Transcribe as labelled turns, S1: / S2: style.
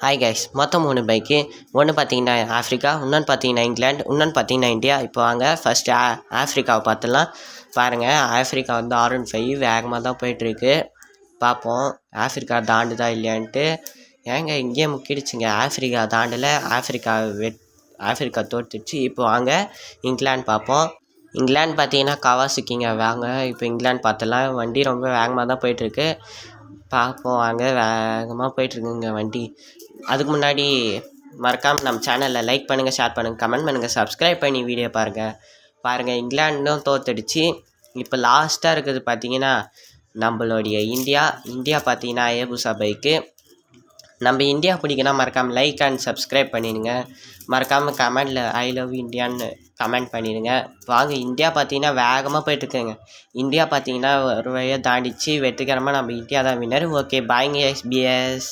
S1: Hi guys, மொத்தம் 3 bike. ஒன்று பார்த்தீங்கன்னா ஆஃப்ரிக்கா, இன்னொன்று பார்த்தீங்கன்னா இங்கிலாந்து, இன்னொன்று பார்த்தீங்கன்னா இந்தியா. இப்போ வாங்க ஃபஸ்ட்டு ஆஃப்ரிக்காவை பார்த்துடலாம். பாருங்கள், ஆஃப்ரிக்கா வந்து R15 வேகமாக தான் போயிட்டுருக்கு. பார்ப்போம் ஆஃப்ரிக்கா தாண்டுதா இல்லையான்ட்டு. ஏங்க இங்கேயே முக்கிடுச்சுங்க, ஆஃப்ரிக்கா தாண்டலை, ஆஃப்ரிக்கா தோற்றுச்சு. இப்போ வாங்க இங்கிலாந்து பார்ப்போம். இங்கிலாந்து பார்த்தீங்கன்னா கவாசுக்கிங்க. வாங்க இப்போ இங்கிலாந்து பார்த்துடலாம். வண்டி ரொம்ப வேகமாக தான் போயிட்டுருக்கு. பார்ப்போம் வாங்க, வேகமாக போயிட்டுருக்குங்க வண்டி. அதுக்கு முன்னாடி மறக்காமல் நம்ம சேனலில் லைக் பண்ணுங்கள், ஷேர் பண்ணுங்கள், கமெண்ட் பண்ணுங்கள், சப்ஸ்கிரைப் பண்ணி வீடியோ பாருங்கள். இங்கிலாண்டும் தோத்துடுச்சு. இப்போ லாஸ்ட்டாக இருக்கிறது பார்த்தீங்கன்னா நம்மளுடைய இந்தியா பார்த்தீங்கன்னா ஏபுசா பைக்கு. நம்ம இந்தியா பிடிக்குன்னா மறக்காமல் லைக் அண்ட் சப்ஸ்கிரைப் பண்ணிடுங்க. மறக்காமல் கமெண்டில் ஐ லவ் இந்தியான்னு கமெண்ட் பண்ணிடுங்க. வாங்க இந்தியா பார்த்தீங்கன்னா வேகமாக போயிட்டுருக்குங்க. இந்தியா பார்த்தீங்கன்னா ஒரு வழியாக தாண்டிச்சு வெற்றிகரமாக நம்ம இந்தியா தான் வின்னர். ஓகே பாய்ங்க எஸ்பிஎஸ்.